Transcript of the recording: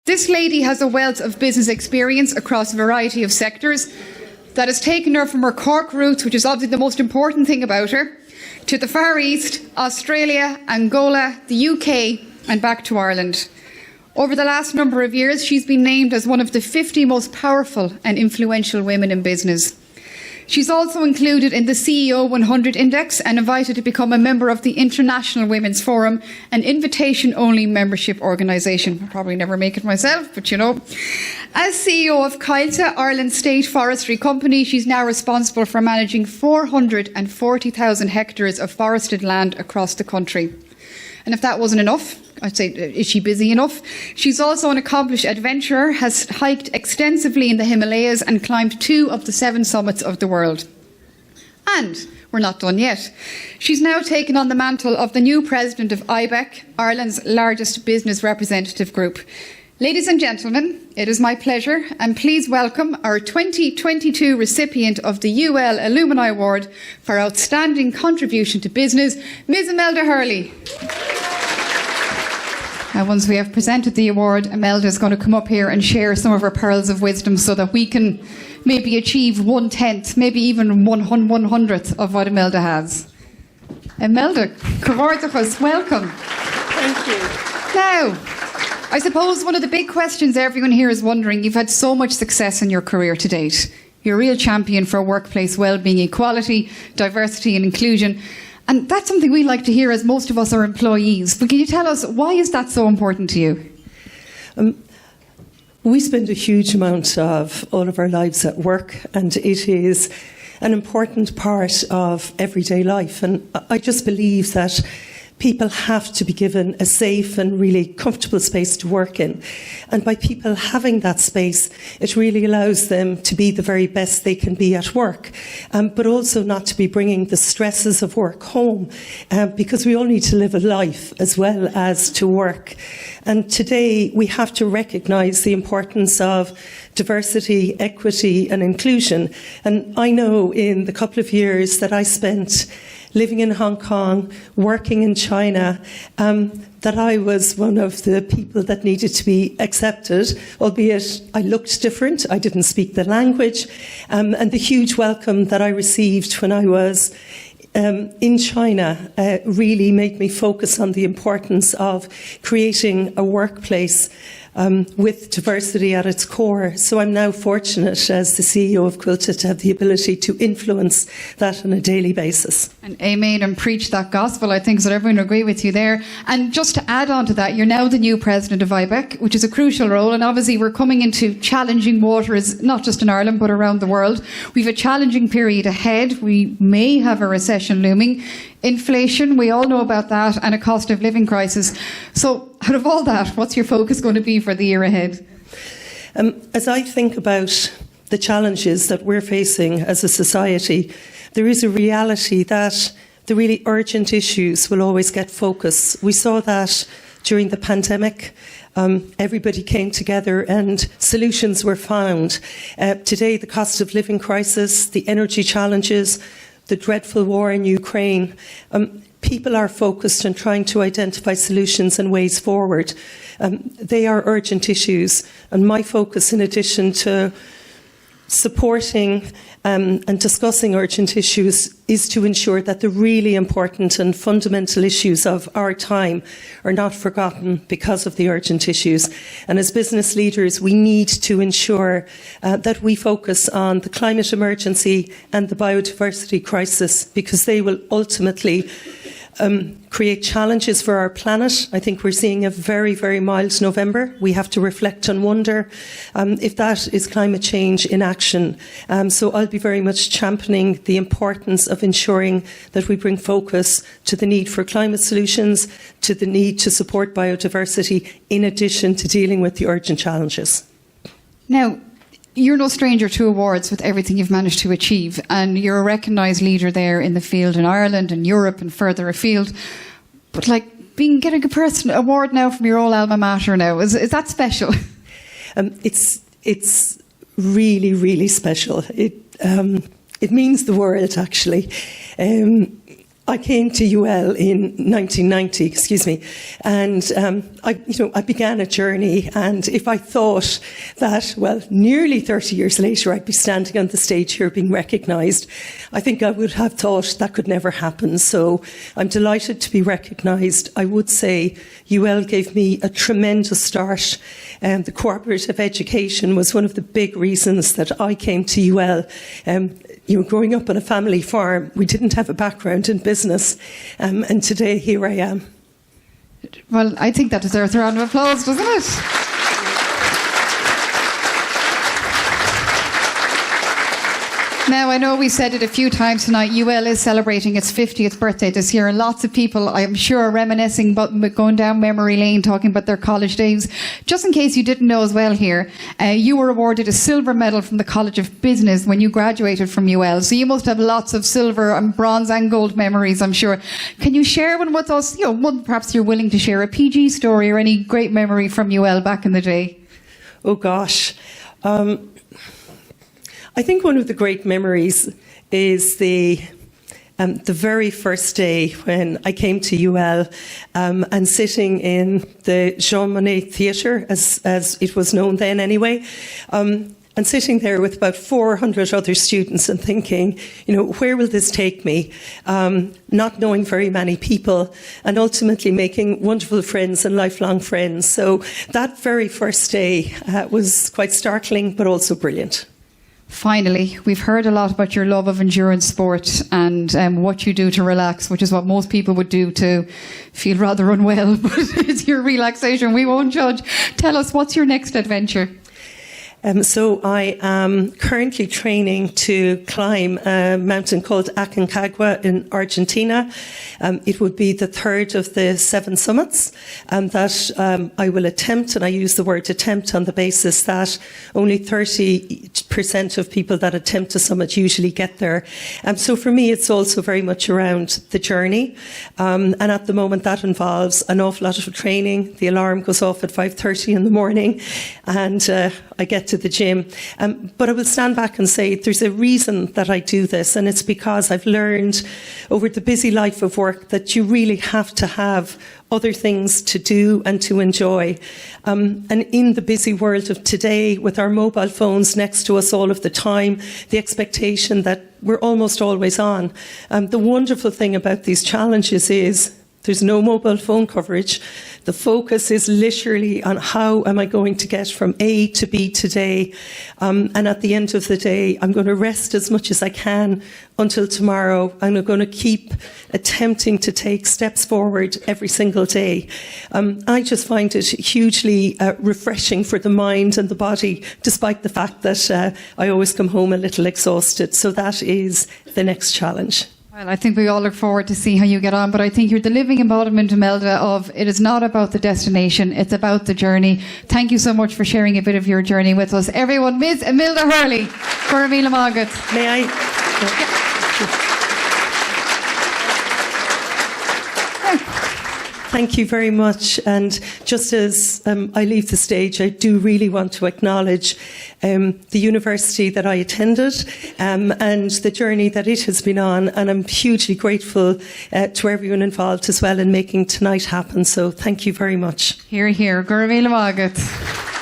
This lady has a wealth of business experience across a variety of sectors that has taken her from her Cork roots, which is obviously the most important thing about her, to the Far East, Australia, Angola, the UK and back to Ireland. Over the last number of years, she's been named as one of the 50 most powerful and influential women in business. She's also included in the CEO 100 Index and invited to become a member of the International Women's Forum, an invitation-only membership organisation. I'll probably never make it myself, but you know. As CEO of Coillte, Ireland's state forestry company, she's now responsible for managing 440,000 hectares of forested land across the country. And if that wasn't enough, I'd say, is she busy enough? She's also an accomplished adventurer, has hiked extensively in the Himalayas and climbed 2 of the 7 summits of the world. And we're not done yet. She's now taken on the mantle of the new president of IBEC, Ireland's largest business representative group. Ladies and gentlemen, it is my pleasure, and please welcome our 2022 recipient of the UL Alumni Award for Outstanding Contribution to Business, Ms. Imelda Hurley. Once we have presented the award, Imelda is going to come up here and share some of her pearls of wisdom so that we can maybe achieve 1/10, maybe even 1/100th of what Imelda has. Imelda, Cavardachas, welcome. Thank you. Now, I suppose one of the big questions everyone here is wondering, you've had so much success in your career to date. You're a real champion for workplace wellbeing, equality, diversity and inclusion. And that's something we like to hear, as most of us are employees. But can you tell us, why is that so important to you? We spend a huge amount of all of our lives at work, and it is an important part of everyday life. And I just believe that people have to be given a safe and really comfortable space to work in. And by people having that space, it really allows them to be the very best they can be at work, but also not to be bringing the stresses of work home, because we all need to live a life as well as to work. And today we have to recognise the importance of diversity, equity and inclusion. And I know in the couple of years that I spent living in Hong Kong, working in China, that I was one of the people that needed to be accepted, albeit I looked different, I didn't speak the language, and the huge welcome that I received when I was in China really made me focus on the importance of creating a workplace with diversity at its core. So I'm now fortunate as the CEO of Coillte to have the ability to influence that on a daily basis. And amen, and preach that gospel. I think so everyone will agree with you there. And just to add on to that, you're now the new president of IBEC, which is a crucial role. And obviously we're coming into challenging waters, not just in Ireland, but around the world. We've a challenging period ahead. We may have a recession looming. Inflation, we all know about that, and a cost of living crisis. So out of all that, what's your focus going to be for the year ahead? As I think about the challenges that we're facing as a society, there is a reality that the really urgent issues will always get focus. We saw that during the pandemic. Everybody came together and solutions were found. Today, the cost of living crisis, the energy challenges, the dreadful war in Ukraine, people are focused on trying to identify solutions and ways forward. They are urgent issues, and my focus, in addition to supporting and discussing urgent issues, is to ensure that the really important and fundamental issues of our time are not forgotten because of the urgent issues. And as business leaders, we need to ensure that we focus on the climate emergency and the biodiversity crisis, because they will ultimately create challenges for our planet. I think we're seeing a very, very mild November. We have to reflect and wonder if that is climate change in action. So I'll be very much championing the importance of ensuring that we bring focus to the need for climate solutions, to the need to support biodiversity, in addition to dealing with the urgent challenges. Now, you're no stranger to awards with everything you've managed to achieve, and you're a recognised leader there in the field in Ireland and Europe and further afield. But like getting a personal award now from your old alma mater now, is that special? It's really, really special. It means the world, actually. I came to UL in 1990, and I began a journey. And if I thought that, well, nearly 30 years later, I'd be standing on the stage here being recognised, I think I would have thought that could never happen. So I'm delighted to be recognised. I would say UL gave me a tremendous start. The cooperative education was one of the big reasons that I came to UL. Growing up on a family farm, we didn't have a background in business, and today here I am. Well, I think that deserves a round of applause, doesn't it? Now, I know we said it a few times tonight, UL is celebrating its 50th birthday this year, and lots of people, I'm sure, are reminiscing about going down memory lane, talking about their college days. Just in case you didn't know as well here, you were awarded a silver medal from the College of Business when you graduated from UL, so you must have lots of silver and bronze and gold memories, I'm sure. Can you share one with us, one perhaps you're willing to share, a PG story or any great memory from UL back in the day? Oh gosh. I think one of the great memories is the very first day when I came to UL and sitting in the Jean Monnet Theatre, as it was known then anyway, and sitting there with about 400 other students and thinking, where will this take me? Not knowing very many people, and ultimately making wonderful friends and lifelong friends. So that very first day was quite startling, but also brilliant. Finally, we've heard a lot about your love of endurance sport and what you do to relax, which is what most people would do to feel rather unwell, but it's your relaxation. We won't judge. Tell us, what's your next adventure? So I am currently training to climb a mountain called Aconcagua in Argentina. It would be the third of the 7 summits that I will attempt, and I use the word attempt on the basis that only 30% of people that attempt a summit usually get there. So for me, it's also very much around the journey. And at the moment, that involves an awful lot of training. The alarm goes off at 5:30 in the morning, and I get to the gym. But I will stand back and say there's a reason that I do this, and it's because I've learned over the busy life of work that you really have to have other things to do and to enjoy. And in the busy world of today, with our mobile phones next to us all of the time, the expectation that we're almost always on. The wonderful thing about these challenges is there's no mobile phone coverage. The focus is literally on how am I going to get from A to B today. And at the end of the day, I'm going to rest as much as I can until tomorrow. And I'm going to keep attempting to take steps forward every single day. I just find it hugely refreshing for the mind and the body, despite the fact that I always come home a little exhausted. So that is the next challenge. Well, I think we all look forward to see how you get on, but I think you're the living embodiment, Imelda, of it is not about the destination, it's about the journey. Thank you so much for sharing a bit of your journey with us. Everyone, Ms. Imelda Hurley, for Amila Margaret. May I? Thank you very much. And just as I leave the stage, I do really want to acknowledge the university that I attended and the journey that it has been on. And I'm hugely grateful to everyone involved as well in making tonight happen. So thank you very much. Hear, hear. Go Amila Margaret.